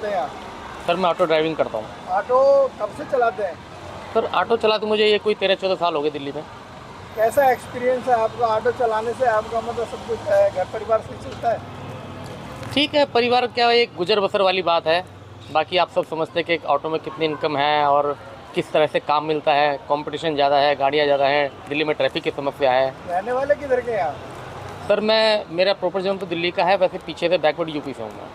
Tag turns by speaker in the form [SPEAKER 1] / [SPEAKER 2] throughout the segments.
[SPEAKER 1] हैं आप?
[SPEAKER 2] सर मैं ऑटो ड्राइविंग करता हूँ।
[SPEAKER 1] ऑटो कब से चलाते हैं?
[SPEAKER 2] सर ऑटो चलाते मुझे ये कोई 13-14 साल हो गए दिल्ली में।
[SPEAKER 1] कैसा एक्सपीरियंस है आपका ऑटो चलाने से? आपका मतलब सब कुछ है, घर परिवार से चलता है?
[SPEAKER 2] ठीक है, परिवार क्या एक गुजर बसर वाली बात है। बाकी आप सब समझते हैं कि एक ऑटो में कितनी इनकम है और किस तरह से काम मिलता है। कंपटीशन ज़्यादा है, गाड़ियाँ ज़्यादा हैं, दिल्ली में ट्रैफिक की समस्या है।
[SPEAKER 1] रहने वाले किधर के हैं आप?
[SPEAKER 2] सर मेरा प्रॉपर जन्म तो दिल्ली का है, वैसे पीछे से बैकवर्ड यूपी से हूँ मैं।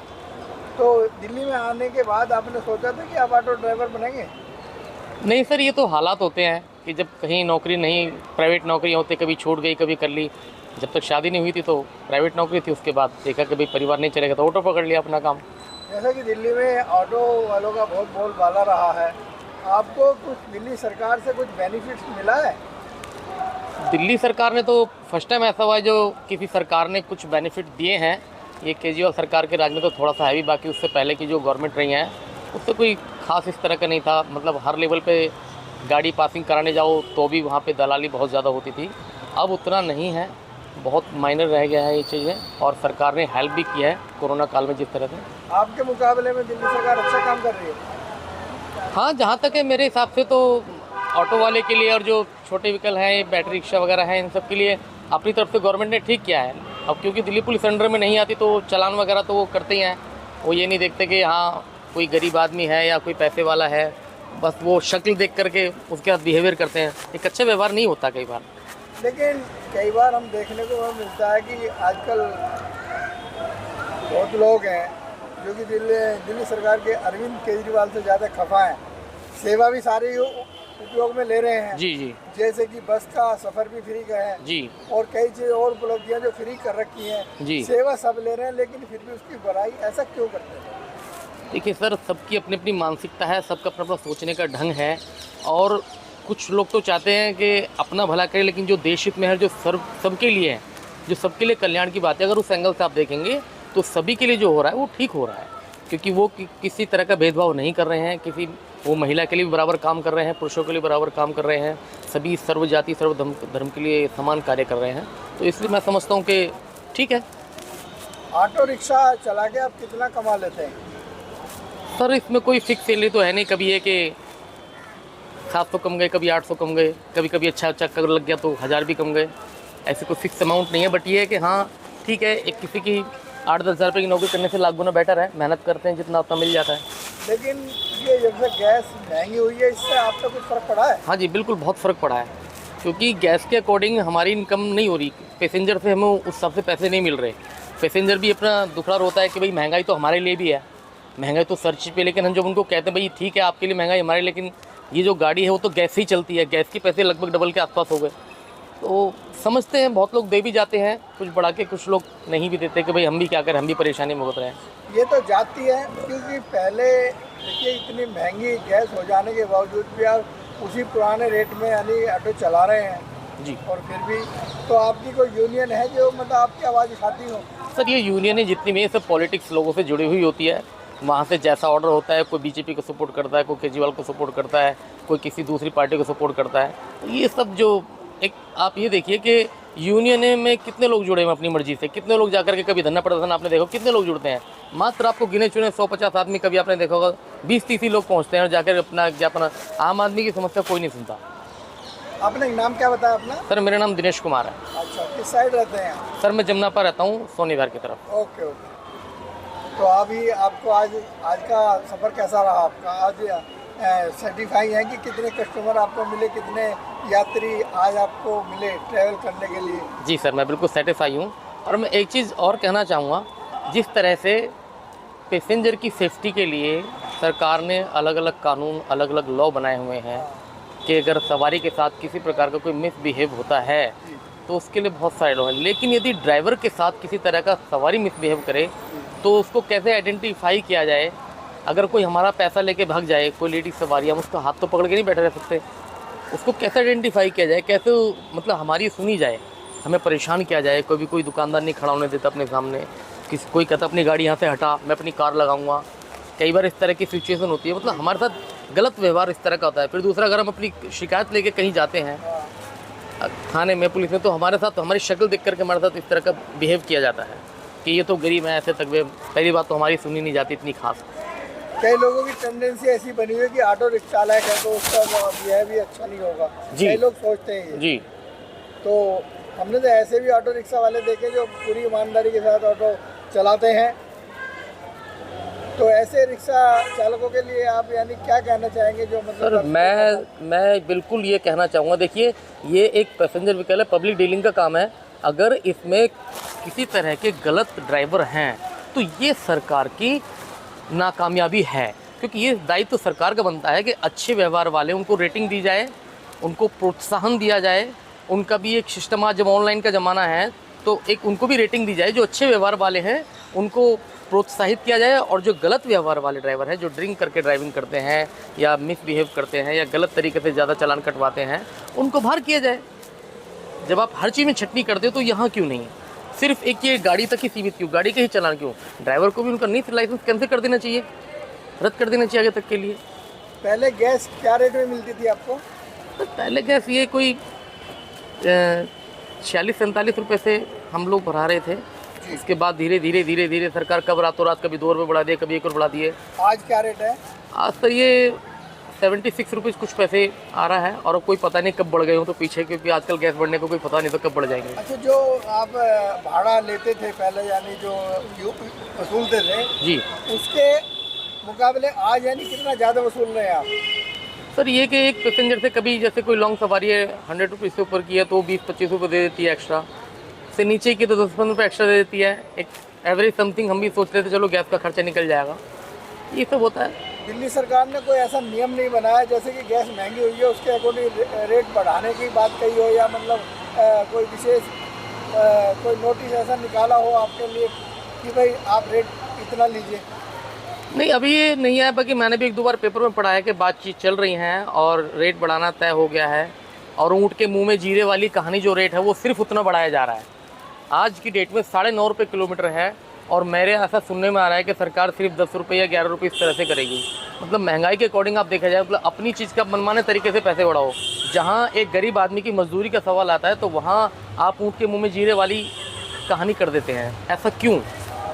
[SPEAKER 1] तो दिल्ली में आने के बाद आपने सोचा था कि आप ऑटो ड्राइवर बनेंगे?
[SPEAKER 2] नहीं सर, ये तो हालात होते हैं कि जब कहीं नौकरी नहीं, प्राइवेट नौकरी होती, कभी छूट गई कभी कर ली। जब तक शादी नहीं हुई थी तो प्राइवेट नौकरी थी, उसके बाद देखा कि भाई परिवार नहीं चलेगा तो ऑटो पकड़ लिया अपना काम।
[SPEAKER 1] जैसा कि दिल्ली में ऑटो वालों का बहुत बोलबाला रहा है, आपको कुछ दिल्ली सरकार से कुछ बेनिफिट्स मिला है?
[SPEAKER 2] दिल्ली सरकार ने तो फर्स्ट टाइम ऐसा हुआ है जो किसी सरकार ने कुछ बेनिफिट दिए हैं। ये केजरीवाल सरकार के राज में तो थोड़ा सा हैवी, बाकी उससे पहले की जो गवर्नमेंट रही हैं उससे कोई खास इस तरह का नहीं था। मतलब हर लेवल पे गाड़ी पासिंग कराने जाओ तो भी वहाँ पे दलाली बहुत ज़्यादा होती थी। अब उतना नहीं है, बहुत माइनर रह गया है ये चीज़ें, और सरकार ने हेल्प भी किया है कोरोना काल में जिस तरह से।
[SPEAKER 1] आपके मुकाबले में दिल्ली सरकार अच्छा काम कर रही है?
[SPEAKER 2] हाँ, जहाँ तक है मेरे हिसाब से तो ऑटो वाले के लिए और जो छोटे व्हीकल हैं, बैटरी रिक्शा वगैरह हैं, इन सब के लिए अपनी तरफ से गवर्नमेंट ने ठीक किया है। अब क्योंकि दिल्ली पुलिस अंडर में नहीं आती तो चालान वगैरह तो वो करते ही हैं। वो ये नहीं देखते कि हाँ कोई गरीब आदमी है या कोई पैसे वाला है, बस वो शक्ल देख करके उसके साथ बिहेवियर करते हैं। एक अच्छा व्यवहार नहीं होता कई बार।
[SPEAKER 1] लेकिन कई बार हम देखने को मिलता है कि आजकल बहुत लोग हैं जो कि दिल्ली सरकार के अरविंद केजरीवाल से ज़्यादा खफा हैं। सेवा भी सारी उपयोग में ले रहे हैं।
[SPEAKER 2] जी जी
[SPEAKER 1] जैसे कि बस का सफ़र भी फ्री का है
[SPEAKER 2] जी
[SPEAKER 1] और कई चीज़ और उपलब्धियाँ जो फ्री कर रखी हैं।
[SPEAKER 2] जी।
[SPEAKER 1] सेवा सब ले रहे हैं लेकिन फिर भी उसकी बुराई ऐसा क्यों करते हैं?
[SPEAKER 2] देखिए सर, सबकी अपनी अपनी मानसिकता है, सबका अपना अपना सोचने का ढंग है। और कुछ लोग तो चाहते हैं कि अपना भला करें, लेकिन जो देश हित में है, जो सबके लिए है, जो सबके लिए कल्याण की बात है, अगर उस एंगल से आप देखेंगे तो सभी के लिए जो हो रहा है वो ठीक हो रहा है। क्योंकि वो किसी तरह का भेदभाव नहीं कर रहे हैं, वो महिला के लिए भी बराबर काम कर रहे हैं, पुरुषों के लिए बराबर काम कर रहे हैं, सभी सर्व जाति सर्व धर्म के लिए समान कार्य कर रहे हैं। तो इसलिए मैं समझता हूँ कि ठीक है।
[SPEAKER 1] ऑटो रिक्शा चला के आप कितना कमा लेते हैं?
[SPEAKER 2] सर इसमें कोई फिक्स सैलरी तो है नहीं, कभी है कि 700 कम गए, कभी 800 कम गए, कभी कभी अच्छा कर लग गया तो 1000 भी कम गए। ऐसे कोई फिक्स अमाउंट नहीं है। बट ये है कि हाँ ठीक है, एक किसी की 8-10 हज़ार रुपये की नौकरी करने से लाख गुना बेटर है। मेहनत करते हैं जितना उतना मिल जाता है।
[SPEAKER 1] लेकिन ये जब से गैस महंगी हुई है, इससे आपका कुछ फ़र्क पड़ा है?
[SPEAKER 2] हाँ जी, बिल्कुल बहुत फ़र्क पड़ा है। क्योंकि गैस के अकॉर्डिंग हमारी इनकम नहीं हो रही, पैसेंजर से हमें उस हिसाब से पैसे नहीं मिल रहे। पैसेंजर भी अपना दुखड़ा रोता है कि भाई महंगाई तो हमारे लिए भी है, महंगाई तो सर्च पे। लेकिन हम जब उनको कहते हैं भाई ठीक है आपके लिए महंगाई, हमारे, लेकिन ये जो गाड़ी है वो तो गैस से ही चलती है, गैस के पैसे लगभग डबल के आसपास हो गए। तो समझते हैं, बहुत लोग दे भी जाते हैं कुछ बढ़ा के, कुछ लोग नहीं भी देते कि भाई हम भी क्या करें, हम भी परेशानी में भुगत रहे हैं।
[SPEAKER 1] ये तो जाती है क्योंकि पहले देखिए इतनी महंगी गैस हो जाने के बावजूद भी आप उसी पुराने रेट में यानी ऑटो चला रहे हैं
[SPEAKER 2] जी
[SPEAKER 1] और फिर भी। तो आपकी कोई यूनियन है जो मतलब आपकी आवाज़ उठाती हो?
[SPEAKER 2] सर, ये यूनियन जितनी भी है सब पॉलिटिक्स लोगों से जुड़ी हुई होती है। वहाँ से जैसा ऑर्डर होता है, कोई बीजेपी को सपोर्ट करता है, कोई केजरीवाल को सपोर्ट करता है, कोई किसी दूसरी पार्टी को सपोर्ट करता है। तो ये सब जो एक आप ये देखिए कि यूनियन में कितने लोग जुड़े हैं अपनी मर्जी से, कितने लोग जाकर के कभी धरना प्रदर्शन आपने देखो कितने लोग जुड़ते हैं। मात्र आपको गिने चुने 150 आदमी, कभी आपने देखा होगा 20-30 ही लोग पहुँचते हैं और जाकर अपना ज्ञापन। आम आदमी की समस्या कोई नहीं सुनता।
[SPEAKER 1] आपने नाम क्या बताया अपना?
[SPEAKER 2] सर मेरा नाम दिनेश कुमार है।
[SPEAKER 1] अच्छा, किस साइड रहते हैं आप?
[SPEAKER 2] सर मैं जमुना पर रहता हूँ, सोनी विहार की तरफ।
[SPEAKER 1] Okay okay. तो अभी आपको आज का सफ़र कैसा रहा आपका? आज सर्टिफाई है कि कितने कस्टमर आपको मिले, कितने यात्री आज आपको मिले ट्रैवल करने के लिए?
[SPEAKER 2] जी सर, मैं बिल्कुल सेटिस्फाई हूँ। और मैं एक चीज़ और कहना चाहूँगा, जिस तरह से पैसेंजर की सेफ्टी के लिए सरकार ने अलग अलग कानून, अलग अलग लॉ बनाए हुए हैं कि अगर सवारी के साथ किसी प्रकार का कोई मिसबिहेव होता है तो उसके लिए बहुत सारे लॉ हैं। लेकिन यदि ड्राइवर के साथ किसी तरह का सवारी मिसबिहेव करे तो उसको कैसे आइडेंटिफाई किया जाए? अगर कोई हमारा पैसा लेके भाग जाए, कोई लेडीज सवारी, हम उसका हाथ तो पकड़ के नहीं बैठे रह सकते। उसको कैसे आइडेंटिफाई किया जाए, कैसे मतलब हमारी सुनी जाए, हमें परेशान किया जाए? कोई दुकानदार नहीं खड़ा होने देता अपने सामने, कोई कहता अपनी गाड़ी यहाँ से हटा, मैं अपनी कार लगाऊंगा। कई बार इस तरह की सिचुएशन होती है, मतलब हमारे साथ गलत व्यवहार इस तरह का होता है। फिर दूसरा, अगर हम अपनी शिकायत लेके कहीं जाते हैं थाने में, पुलिस में, तो हमारे साथ हमारी शक्ल देख करके हमारे साथ इस तरह का बिहेव किया जाता है कि ये तो गरीब है, ऐसे तक। पहली बात तो हमारी सुनी नहीं जाती इतनी खास।
[SPEAKER 1] कई लोगों की टेंडेंसी ऐसी बनी हुई है कि ऑटो रिक्शा चालक है तो उसका यह भी अच्छा नहीं होगा,
[SPEAKER 2] जी।
[SPEAKER 1] कई लोग सोचते हैं ये।
[SPEAKER 2] जी।
[SPEAKER 1] तो हमने तो ऐसे भी ऑटो रिक्शा वाले देखे जो पूरी ईमानदारी के साथ ऑटो चलाते हैं। तो ऐसे रिक्शा चालकों के लिए आप यानी क्या कहना चाहेंगे जो मतलब
[SPEAKER 2] सर मैं बिल्कुल ये कहना चाहूँगा, देखिए ये एक पैसेंजर व्हीकल है, पब्लिक डीलिंग का काम है। अगर इसमें किसी तरह के गलत ड्राइवर हैं तो ये सरकार की नाकामयाबी है, क्योंकि ये दायित्व तो सरकार का बनता है कि अच्छे व्यवहार वाले उनको रेटिंग दी जाए, उनको प्रोत्साहन दिया जाए। उनका भी एक सिस्टम, आज जब ऑनलाइन का ज़माना है तो एक उनको भी रेटिंग दी जाए। जो अच्छे व्यवहार वाले हैं उनको प्रोत्साहित किया जाए, और जो गलत व्यवहार वाले ड्राइवर हैं, जो ड्रिंक करके ड्राइविंग करते हैं या मिसबिहेव करते हैं या गलत तरीके से ज़्यादा चालान कटवाते हैं, उनको बाहर किया जाए। जब आप हर चीज़ में छटनी करते हो तो यहाँ क्यों नहीं, सिर्फ एक ये गाड़ी तक ही सीमित क्यों, गाड़ी के ही चालान क्यों? ड्राइवर को भी उनका नीट लाइसेंस कैंसिल कर देना चाहिए, रद्द कर देना चाहिए आगे तक के लिए।
[SPEAKER 1] पहले गैस क्या रेट में मिलती थी आपको?
[SPEAKER 2] तो पहले गैस ये कोई 46-47 रुपये से हम लोग बढ़ा रहे थे। इसके बाद धीरे धीरे सरकार कब रातों रात कभी 2 रुपये बढ़ा दिए, कभी 1 और बढ़ा दिए।
[SPEAKER 1] आज क्या रेट है?
[SPEAKER 2] आज सर ये 76 रुपीज़ कुछ पैसे आ रहा है, और कोई पता नहीं कब बढ़ गए हो तो पीछे, क्योंकि आजकल गैस बढ़ने को कोई पता नहीं तो कब बढ़ जाएंगे।
[SPEAKER 1] अच्छा, जो आप भाड़ा लेते थे पहले यानी जो वसूलते थे
[SPEAKER 2] जी,
[SPEAKER 1] उसके मुकाबले आज यानी कितना ज़्यादा वसूल रहे हैं आप?
[SPEAKER 2] सर ये कि एक पैसेंजर से कभी जैसे कोई लॉन्ग सवारी है 100 रुपीज़ से ऊपर की है तो 20-25 रुपये दे देती है एक्स्ट्रा, से नीचे की तो 10-15 रुपये एक्स्ट्रा दे देती है। एक एवरेज समथिंग हम भी सोच रहे थे चलो गैस का खर्चा निकल जाएगा, ये सब होता है।
[SPEAKER 1] दिल्ली सरकार ने कोई ऐसा नियम नहीं बनाया जैसे कि गैस महंगी हुई है उसके अकॉर्डिंग रेट बढ़ाने की बात कही हो, या मतलब कोई विशेष कोई नोटिस ऐसा निकाला हो आपके लिए कि भाई आप रेट इतना लीजिए?
[SPEAKER 2] नहीं, अभी ये नहीं आया, बाकी मैंने भी 1-2 बार पेपर में पढ़ा है कि बातचीत चल रही हैं और रेट बढ़ाना तय हो गया है। और ऊँट के मुंह में जीरे वाली कहानी जो रेट है वो सिर्फ उतना बढ़ाया जा रहा है। आज की डेट में 9.5 रुपये किलोमीटर है, और मेरे ऐसा सुनने में आ रहा है कि सरकार सिर्फ 10 रुपये या 11 रुपये इस तरह से करेगी। मतलब महंगाई के अकॉर्डिंग आप देखा जाए, मतलब अपनी चीज़ का मनमाने तरीके से पैसे बढ़ाओ। जहाँ एक गरीब आदमी की मजदूरी का सवाल आता है तो वहाँ आप ऊँट के मुँह में जीरे वाली कहानी कर देते हैं। ऐसा क्यों?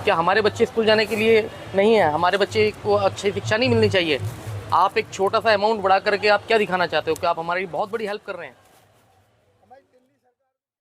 [SPEAKER 2] क्या हमारे बच्चे स्कूल जाने के लिए नहीं है? हमारे बच्चे को अच्छी शिक्षा नहीं मिलनी चाहिए? आप एक छोटा सा अमाउंट बढ़ा करके आप क्या दिखाना चाहते हो कि आप हमारी बहुत बड़ी हेल्प कर रहे हैं?